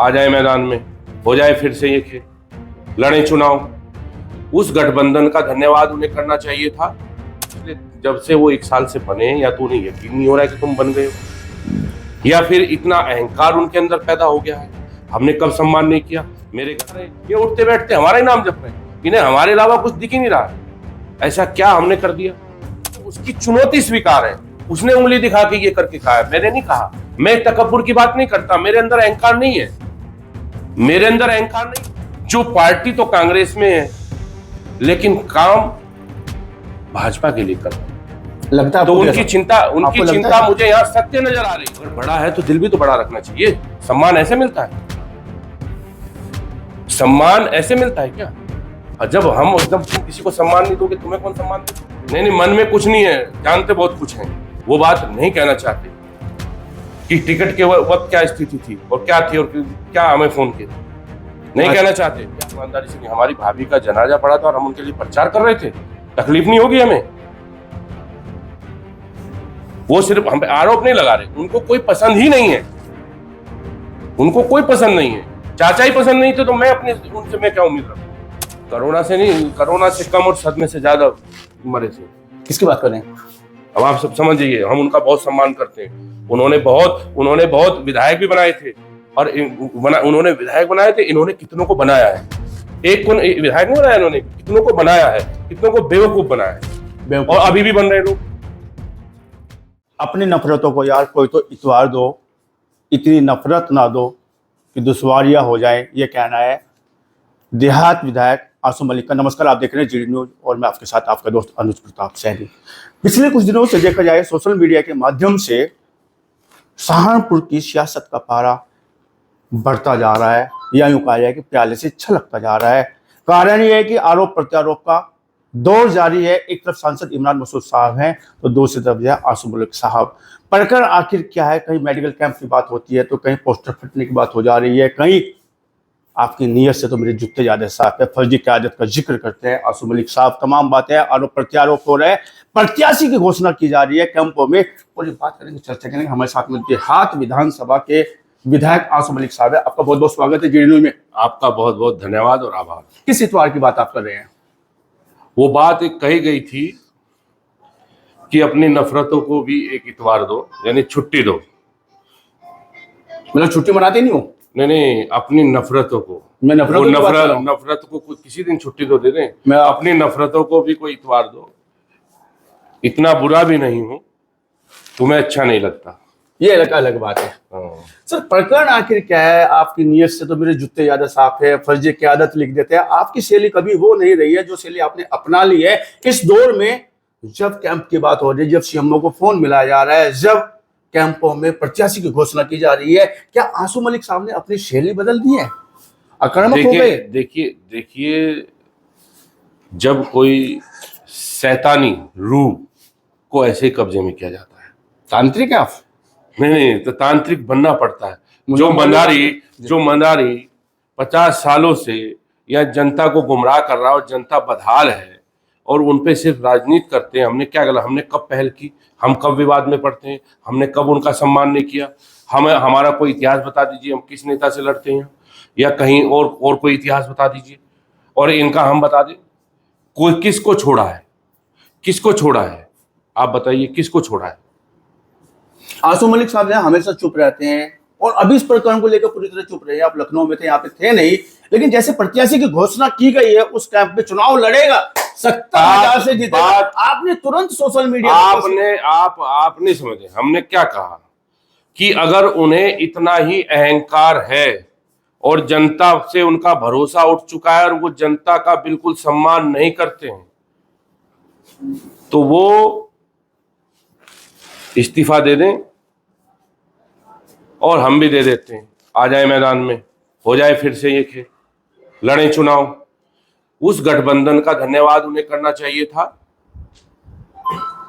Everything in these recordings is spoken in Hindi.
आ जाए मैदान में, हो जाए फिर से ये खेल, लड़े चुनाव। उस गठबंधन का धन्यवाद उन्हें करना चाहिए था। जब से वो 1 साल से बने, या तो उन्हें यकीन नहीं हो रहा है कि तुम बन गए हो, या फिर इतना अहंकार उनके अंदर पैदा हो गया है। हमने कब सम्मान नहीं किया, मेरे घर है, ये उठते बैठते हमारा ही नाम जप रहे हैं, इन्हें हमारे अलावा कुछ दिख ही नहीं रहा है। ऐसा क्या हमने कर दिया? उसकी चुनौती स्वीकार है। उसने उंगली दिखा के ये करके कहा है, मैंने नहीं कहा। मैं तकब्बुर की बात नहीं करता, मेरे अंदर अहंकार नहीं है, मेरे अंदर अहंकार नहीं। जो पार्टी तो कांग्रेस में है, लेकिन काम भाजपा के लिए कर लगता है तो उनकी चिंता मुझे यहाँ सत्य नजर आ रही है। अगर बड़ा है तो दिल भी तो बड़ा रखना चाहिए। सम्मान ऐसे मिलता है? सम्मान ऐसे मिलता है क्या? और जब हम एकदम किसी को सम्मान नहीं दोगे, तुम्हें कौन सम्मान दे? नहीं, मन में कुछ नहीं है, जानते बहुत कुछ है, वो बात नहीं कहना चाहते कि टिकट के वक्त क्या स्थिति थी और क्या थी और क्या हमें फोन किया, नहीं कहना चाहते। ईमानदारी से, हमारी भाभी का जनाजा पड़ा था और हम उनके लिए प्रचार कर रहे थे, तकलीफ नहीं होगी हमें? वो सिर्फ हम पे आरोप नहीं लगा रहे, उनको कोई पसंद ही नहीं है, उनको कोई पसंद नहीं है। चाचा ही पसंद नहीं थे तो मैं अपने उनसे मैं क्या उम्मीद रखूं? कोरोना से नहीं, कोरोना से कम और सदमे से ज्यादा मरे थे। किसकी बात कर रहे हैं? अब आप सब समझ जाइए, हम उनका बहुत सम्मान करते हैं। उन्होंने बहुत विधायक भी बनाए थे, और उन्होंने विधायक बनाए थे, इन्होंने कितनों को बनाया है। एक को विधायक नहीं बनाया, इन्होंने कितनों को बनाया है, कितनों को बेवकूफ बनाया है, और अभी भी बन रहे लोग। अपनी नफरतों को यार कोई तो इतवार दो, इतनी नफरत ना दो कि दुश्वारियां हो जाए, ये कहना है देहात विधायक आसू मलिक का। नमस्कार, आप देख रहे हैं जीडी न्यूज और मैं आपके साथ आपका दोस्त अनुज प्रताप सैनी। पिछले कुछ दिनों से देखा जाए सोशल मीडिया के माध्यम से सहारनपुर की सियासत का पारा बढ़ता जा रहा है, या यूं कहा जाए कि प्याले से छलकता जा रहा है। कारण यह है कि आरोप प्रत्यारोप का दौर जारी है। एक तरफ सांसद इमरान मसूद साहब हैं तो दूसरी तरफ है आसू मलिक साहब। प्रकरण आखिर क्या है? कहीं मेडिकल कैंप की बात होती है तो कहीं पोस्टर फटने की बात हो जा रही है, कहीं आपकी नीयत से तो मेरे जूते ज्यादा साफ है, फर्जी क़यादत का जिक्र करते हैं आसू मलिक साहब। तमाम बातें आरोप प्रत्यारोप हो रहे हैं, प्रत्याशी की घोषणा की जा रही है कैंपों में। पूरी बात करेंगे, चर्चा करेंगे। हमारे साथ में देहात विधानसभा के विधायक आसू मलिक साहब है। आपका बहुत बहुत स्वागत है जीडी न्यूज में। आपका बहुत बहुत धन्यवाद और आभार। किस इतवार की बात आप कर रहे हैं? वो बात एक कही गई थी कि अपनी नफरतों को भी एक इतवार दो, यानी छुट्टी दो। मतलब छुट्टी मनाते नहीं हो? नहीं, अपनी नफरतों को, मैं नफरत को किसी दिन छुट्टी तो दे दें। मैं अपनी नफरतों को भी कोई इतवार दो। इतना बुरा भी नहीं हूं, तुम्हें अच्छा नहीं लगता, ये अलग बात है। सर, प्रकरण आखिर क्या है? आपकी नीयत से तो मेरे जूते ज्यादा साफ है, फर्जी क़यादत लिख देते हैं। आपकी शैली कभी वो नहीं रही है जो शैली आपने अपना ली है इस दौर में, जब कैंप की बात हो रही है, जब सीएमओ को फोन मिलाया जा रहा है, जब कैंपों में प्रत्याशी की घोषणा की जा रही है। क्या आसू मलिक साहब ने अपनी शैली बदल दी है, आक्रामक हो गए? देखिए, जब कोई शैतानी रूह को ऐसे ही कब्जे में किया जाता है, तांत्रिक है आप? नहीं, तो तांत्रिक बनना पड़ता है। जो मंदारी 50 सालों से या जनता को गुमराह कर रहा है और जनता बदहाल है और उनपे सिर्फ राजनीति करते हैं। हमने क्या गलत, हमने कब पहल की? हम कब विवाद में पड़ते हैं? हमने कब उनका सम्मान नहीं किया? हमारा कोई इतिहास बता दीजिए, हम किस नेता से लड़ते हैं, या कहीं और कोई इतिहास बता दीजिए और इनका हम बता दें। कोई किसको छोड़ा है? किसको छोड़ा है? आप बताइए, किसको छोड़ा है? आसू मलिक साहब ने हमेशा चुप रहते हैं और अभी इस प्रकरण को लेकर पूरी तरह चुप रहे हैं। आप लखनऊ में थे, यहाँ पे थे नहीं, लेकिन जैसे प्रत्याशी की घोषणा की गई है उस कैंप में चुनाव लड़ेगा, 70,000 से जीतेगा, आपने तुरंत सोशल मीडिया आप नहीं समझे। हमने क्या कहा कि अगर उन्हें इतना ही अहंकार है और जनता से उनका भरोसा उठ चुका है और वो जनता का बिल्कुल सम्मान नहीं करते हैं, तो वो इस्तीफा दे दें और हम भी दे देते हैं। आ जाए मैदान में, हो जाए फिर से ये खेल, लड़े चुनाव। उस गठबंधन का धन्यवाद उन्हें करना चाहिए था।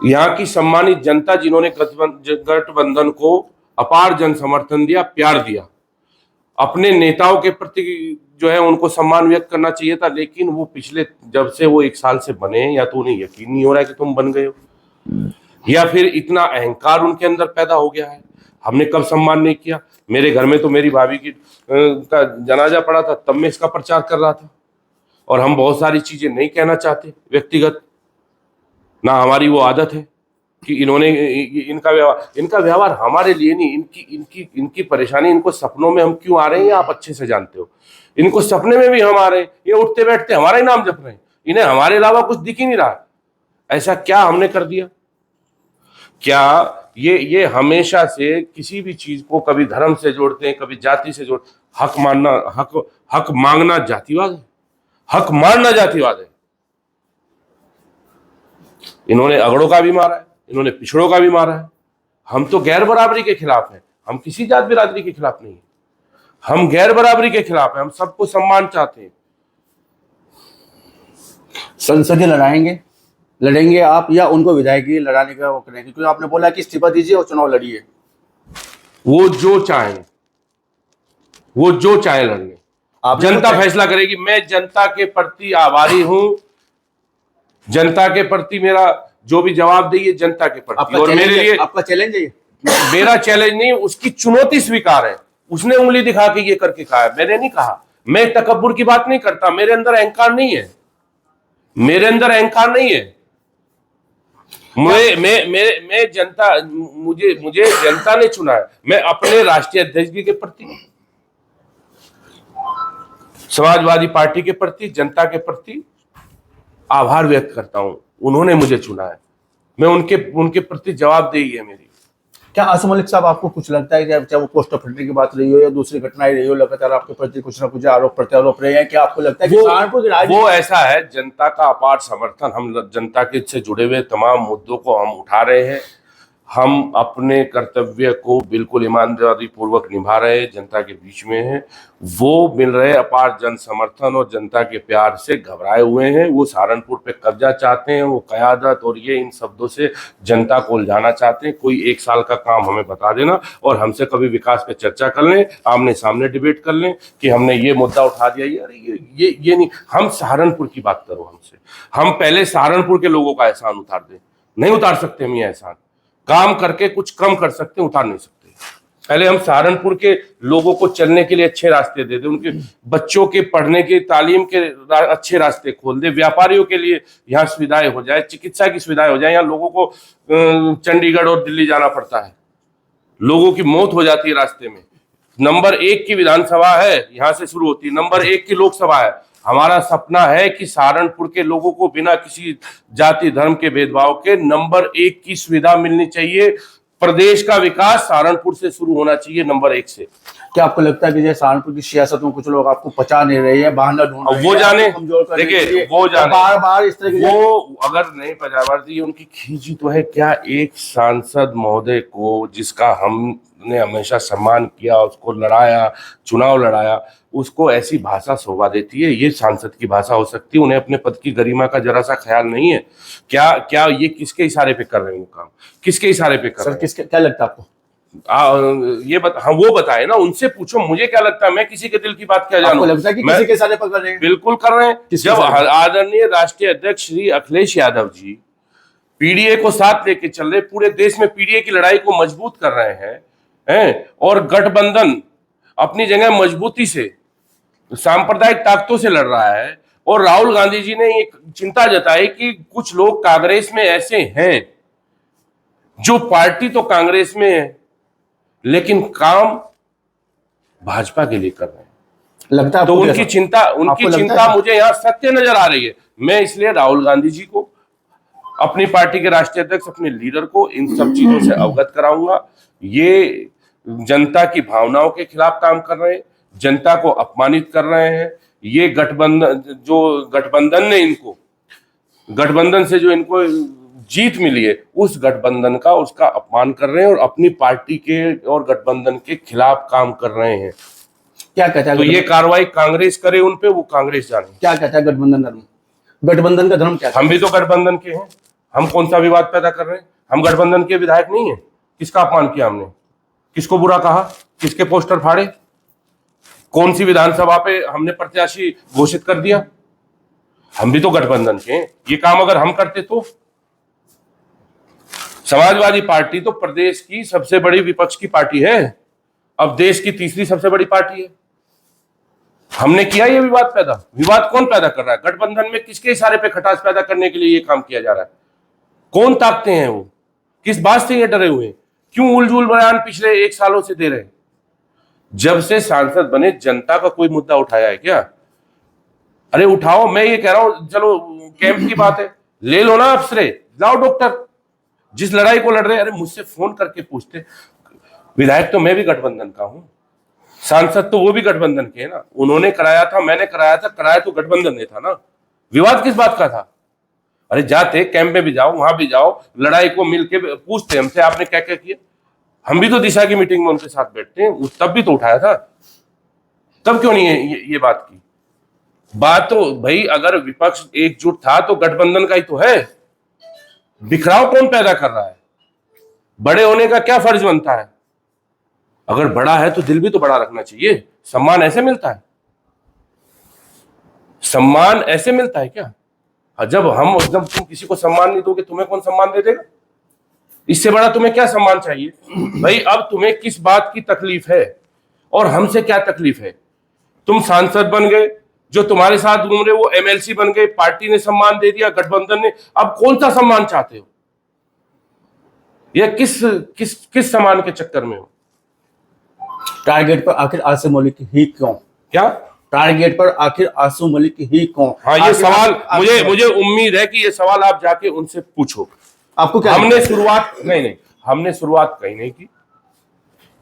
यहाँ की सम्मानित जनता जिन्होंने गठबंधन को अपार जन समर्थन दिया, प्यार दिया, अपने नेताओं के प्रति जो है उनको सम्मान व्यक्त करना चाहिए था। लेकिन वो पिछले जब से वो 1 साल से बने, या तो उन्हें यकीन नहीं हो रहा है कि तुम बन गए हो, या फिर इतना अहंकार उनके अंदर पैदा हो गया है। हमने कब सम्मान नहीं किया? मेरे घर में तो मेरी भाभी की का जनाजा पड़ा था, तब मैं इसका प्रचार कर रहा था। और हम बहुत सारी चीजें नहीं कहना चाहते व्यक्तिगत, ना हमारी वो आदत है कि इनका व्यवहार हमारे लिए नहीं, इनकी परेशानी, इनको सपनों में हम क्यों आ रहे हैं आप अच्छे से जानते हो। इनको सपने में भी हम आ रहे हैं, ये उठते बैठते हमारा ही नाम जप रहे हैं, इन्हें हमारे अलावा कुछ दिख ही नहीं रहा। ऐसा क्या हमने कर दिया? क्या ये हमेशा से किसी भी चीज को कभी धर्म से जोड़ते हैं, कभी जाति से जोड़, हक मांगना जातिवाद है, हक मारना जातिवाद है। इन्होंने अगड़ों का भी मारा है, इन्होंने पिछड़ों का भी मारा है। हम तो गैर बराबरी के खिलाफ हैं, हम किसी जात बिरादरी के खिलाफ नहीं है, हम गैर बराबरी के खिलाफ हैं, हम सबको सम्मान चाहते हैं। संसदीय लड़ेंगे आप या उनको विधायकी लड़ाने का वो करेंगे? क्योंकि आपने बोला कि इस्तीफा दीजिए और चुनाव लड़िए। वो जो चाहे लड़ने, जनता फैसला करेगी। मैं जनता के प्रति आभारी हूं, जनता के प्रति मेरा जो भी जवाब देगी जनता के प्रति। और मेरे लिए आपका चैलेंज है, मेरा चैलेंज नहीं, उसकी चुनौती स्वीकार है। उसने उंगली दिखा के ये करके कहा है, मैंने नहीं कहा। मैं तकब्बुर की बात नहीं करता, मेरे अंदर अहंकार नहीं है, मेरे अंदर अहंकार नहीं है। मैं जनता, मुझे जनता ने चुना है। मैं अपने राष्ट्रीय अध्यक्ष जी के प्रति, समाजवादी पार्टी के प्रति, जनता के प्रति आभार व्यक्त करता हूं। उन्होंने मुझे चुना है, मैं उनके प्रति जवाबदेही है मेरी। क्या आसिम मलिक साहब आपको कुछ लगता है कि चाहे वो पोस्टर फटने की बात रही हो या दूसरी घटनाएं रही हो, लगातार आपके प्रति कुछ ना कुछ आरोप प्रत्यारोप रहे हैं, क्या आपको लगता है कि सहारनपुर की वो ऐसा है, जनता का अपार समर्थन, हम जनता के से जुड़े हुए तमाम मुद्दों को हम उठा रहे हैं। हम अपने कर्तव्य को बिल्कुल ईमानदारी पूर्वक निभा रहे हैं, जनता के बीच में हैं। वो मिल रहे अपार जन समर्थन और जनता के प्यार से घबराए हुए हैं। वो सहारनपुर पे कब्जा चाहते हैं, वो क़यादत और ये इन शब्दों से जनता को उलझाना चाहते हैं। कोई 1 साल का काम हमें बता देना और हमसे कभी विकास पे चर्चा कर लें, आमने सामने डिबेट कर लें कि हमने ये मुद्दा उठा दिया। अरे ये नहीं, हम सहारनपुर की बात करो हमसे। हम पहले सहारनपुर के लोगों का एहसान उतार दें। नहीं उतार सकते हम ये एहसान, काम करके कुछ कम कर सकते हैं, उतार नहीं सकते। पहले हम सहारनपुर के लोगों को चलने के लिए अच्छे रास्ते दे दें, उनके बच्चों के पढ़ने के तालीम के अच्छे रास्ते खोल दे, व्यापारियों के लिए यहाँ सुविधाएं हो जाए, चिकित्सा की सुविधाएं हो जाए। यहाँ लोगों को चंडीगढ़ और दिल्ली जाना पड़ता है, लोगों की मौत हो जाती है रास्ते में। नंबर 1 की विधानसभा है, यहाँ से शुरू होती है, नंबर 1 की लोकसभा है। हमारा सपना है कि सहारनपुर के लोगों को बिना किसी जाति धर्म के भेदभाव के नंबर 1 की सुविधा मिलनी चाहिए। प्रदेश का विकास सहारनपुर से शुरू होना चाहिए, नंबर 1 से। क्या आपको लगता है कि जैसे सहारनपुर की सियासत में कुछ लोग आपको पचा नहीं रहे हैं, बहाना ढूंढ रहे हैं, वो जाने, देखिए वो जाने, बार इस तरह वो अगर नहीं पजावारती, उनकी खींची तो है क्या। एक सांसद महोदय को, जिसका हमने हमेशा सम्मान किया, उसको लड़ाया, चुनाव लड़ाया, उसको ऐसी भाषा शोभा देती है। ये सांसद की भाषा हो सकती है? उन्हें अपने पद की गरिमा का जरा सा ख्याल नहीं है क्या ये किसके इशारे पे कर रहे हैं वो काम? किसके इशारे पे कर रहे हैं? किसके, क्या लगता है आपको? हाँ, वो बताए ना, उनसे पूछो। मुझे क्या लगता है, मैं किसी के दिल की बात क्या जानूं? लगता है कि किसी के इशारे पर कर रहे हैं? बिल्कुल कर रहे हैं। जब आदरणीय राष्ट्रीय अध्यक्ष श्री अखिलेश यादव जी पीडीए को साथ लेके चल रहे, पूरे देश में पीडीए की लड़ाई को मजबूत कर रहे हैं, और गठबंधन अपनी जगह मजबूती से सांप्रदायिक ताकतों से लड़ रहा है, और राहुल गांधी जी ने एक चिंता जताई कि कुछ लोग कांग्रेस में ऐसे हैं जो पार्टी तो कांग्रेस में है लेकिन काम भाजपा के लिए कर रहे हैं। लगता है तो उनकी चिंता मुझे यहाँ सत्य नजर आ रही है। मैं इसलिए राहुल गांधी जी को, अपनी पार्टी के राष्ट्रीय अध्यक्ष, अपने लीडर को इन सब चीजों से अवगत कराऊंगा। ये जनता की भावनाओं के खिलाफ काम कर रहे हैं, जनता को अपमानित कर रहे हैं। ये गठबंधन से जो इनको जीत मिली है, उस गठबंधन का, उसका अपमान कर रहे हैं और अपनी पार्टी के और गठबंधन के खिलाफ काम कर रहे हैं। क्या कहता है? तो ये कार्रवाई कांग्रेस करे उन पे, वो कांग्रेस जाने। क्या कहता है गठबंधन धर्म? गठबंधन का धर्म क्या है? हम भी तो गठबंधन के हैं, हम कौन सा विवाद पैदा कर रहे हैं? हम गठबंधन के विधायक नहीं है। किसका अपमान किया हमने? किसको बुरा कहा? किसके पोस्टर फाड़े? कौन सी विधानसभा पे हमने प्रत्याशी घोषित कर दिया? हम भी तो गठबंधन के हैं। ये काम अगर हम करते तो समाजवादी पार्टी तो प्रदेश की सबसे बड़ी विपक्ष की पार्टी है, अब देश की तीसरी सबसे बड़ी पार्टी है। हमने किया ये विवाद पैदा। विवाद कौन पैदा कर रहा है? गठबंधन में किसके इशारे पे खटास पैदा करने के लिए ये काम किया जा रहा है? कौन ताकते हैं वो? किस बात से ये डरे हुए हैं? क्यों उलझुल बयान पिछले 1 सालों से दे रहे हैं? जब से सांसद बने जनता का कोई मुद्दा उठाया है क्या? अरे उठाओ, मैं ये कह रहा हूं, चलो कैंप की बात है, ले लो ना अफसरे, लाओ डॉक्टर, जिस लड़ाई को लड़ रहे हैं। अरे मुझसे फोन करके पूछते, विधायक तो मैं भी गठबंधन का हूं, सांसद तो वो भी गठबंधन के है ना, उन्होंने कराया था, मैंने कराया था, कराया तो गठबंधन ने था ना, विवाद किस बात का था? अरे जाते कैंप में भी जाओ, वहां भी जाओ, लड़ाई को मिलके पूछते हमसे आपने क्या क्या किया। हम भी तो दिशा की मीटिंग में उनके साथ बैठते हैं, तब भी तो उठाया था, तब क्यों नहीं है ये बात की? बात तो भाई अगर विपक्ष एकजुट था तो गठबंधन का ही तो है। बिखराव कौन पैदा कर रहा है? बड़े होने का क्या फर्ज बनता है? अगर बड़ा है तो दिल भी तो बड़ा रखना चाहिए। सम्मान ऐसे मिलता है? सम्मान ऐसे मिलता है क्या? जब तुम किसी को सम्मान नहीं दोगे, तुम्हें कौन सम्मान दे देगा? इससे बड़ा तुम्हें क्या सम्मान चाहिए? भाई अब तुम्हें किस बात की तकलीफ है और हमसे क्या तकलीफ है? तुम सांसद बन गए, जो तुम्हारे साथ घूम रहे वो एमएलसी बन गए, पार्टी ने सम्मान दे दिया, गठबंधन ने, अब कौन सा सम्मान चाहते हो? ये किस किस किस सम्मान के चक्कर में हो? टारगेट पर आखिर आसिम मलिक ही क्यों? क्या टारगेट पर आखिर आसिम मलिक ही क्यों? हाँ, ये सवाल मुझे उम्मीद है कि ये सवाल आप जाके उनसे पूछो। आपको क्या हमने शुरुआत हमने शुरुआत कहीं नहीं की।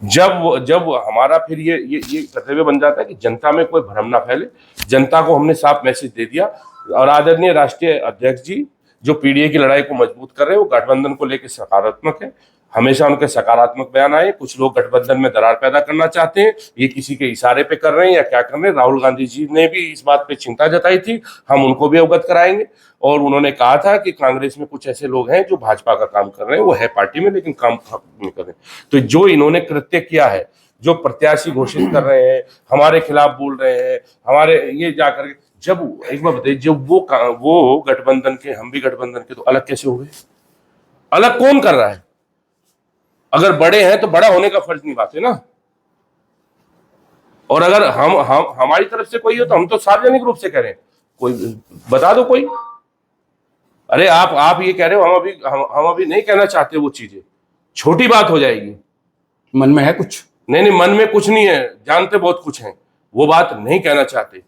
जब हमारा फिर ये कर्तव्य बन जाता है कि जनता में कोई भ्रम ना फैले, जनता को हमने साफ मैसेज दे दिया। और आदरणीय राष्ट्रीय अध्यक्ष जी जो पीडीए की लड़ाई को मजबूत कर रहे हैं, वो गठबंधन को लेकर सकारात्मक है, हमेशा उनके सकारात्मक बयान आए। कुछ लोग गठबंधन में दरार पैदा करना चाहते हैं, ये किसी के इशारे पे कर रहे हैं या क्या कर रहे हैं। राहुल गांधी जी ने भी इस बात पे चिंता जताई थी, हम उनको भी अवगत कराएंगे। और उन्होंने कहा था कि कांग्रेस में कुछ ऐसे लोग हैं जो भाजपा का काम कर रहे हैं, वो है पार्टी में लेकिन काम नहीं कर रहे। तो जो इन्होंने कृत्य किया है, जो प्रत्याशी घोषित कर रहे हैं, हमारे खिलाफ बोल रहे हैं, हमारे ये जाकर, जब एक बार बताइए, जब वो गठबंधन के, हम भी गठबंधन के, तो अलग कैसे हो गए? अलग कौन कर रहा है? अगर बड़े हैं तो बड़ा होने का फर्ज निभाते ना। और अगर हम हमारी तरफ से कोई हो तो हम तो सार्वजनिक रूप से कह रहे हैं, कोई बता दो कोई। अरे आप ये कह रहे हो, हम अभी नहीं कहना चाहते वो चीजें, छोटी बात हो जाएगी। मन में है कुछ? नहीं, मन में कुछ नहीं है, जानते बहुत कुछ है, वो बात नहीं कहना चाहते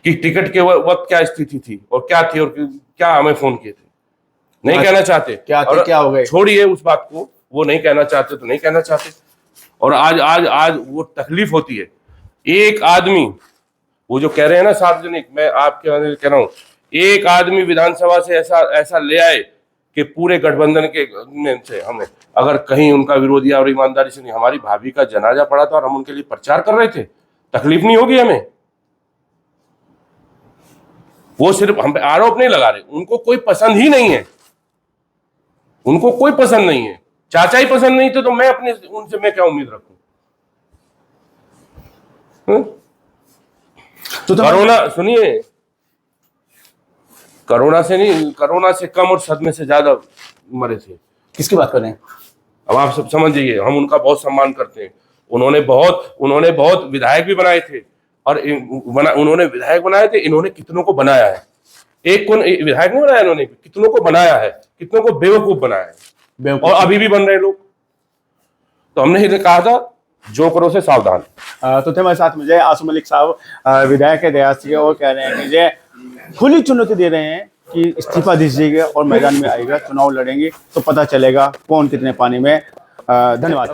कि टिकट के वक्त क्या स्थिति थी और क्या थी और क्या हमें फोन किए थे, नहीं कहना चाहते। क्या हो गए? छोड़िए उस बात को, वो नहीं कहना चाहते तो नहीं कहना चाहते। और आज वो तकलीफ होती है। एक आदमी, वो जो कह रहे हैं ना सार्वजनिक, मैं आपके कह रहा हूं, एक आदमी विधानसभा से ऐसा ले आए कि पूरे गठबंधन के से हमने, अगर कहीं उनका विरोधी और ईमानदारी से नहीं, हमारी भाभी का जनाजा पड़ा था और हम उनके लिए प्रचार कर रहे थे, तकलीफ नहीं होगी हमें? वो सिर्फ हम पे आरोप नहीं लगा रहे, उनको कोई पसंद ही नहीं है, उनको कोई पसंद नहीं है। चाचा ही पसंद नहीं थे तो मैं उनसे मैं क्या उम्मीद रखूं? तो कोरोना, सुनिए, कोरोना से कम और सदमे से ज्यादा मरे थे। किसकी बात कर रहे हैं? अब आप सब समझ जाइए, हम उनका बहुत सम्मान करते हैं। उन्होंने बहुत विधायक भी बनाए थे, और उन्होंने विधायक बनाए थे, इन्होंने कितनों को बनाया है। एक को विधायक नहीं बनाया, इन्होंने कितनों को बनाया है, कितनों को बेवकूफ बनाया है, और अभी भी बन रहे लोग। तो हमने ही कहा था, जो करो से सावधान। तो थे हमारे साथ मुझे आसिम मलिक साहब, विधायक है दयास के, और कह रहे हैं कि ये खुली चुनौती दे रहे हैं कि इस्तीफा दीजिएगा और मैदान में आएगा, चुनाव लड़ेंगे तो पता चलेगा कौन कितने पानी में। धन्यवाद।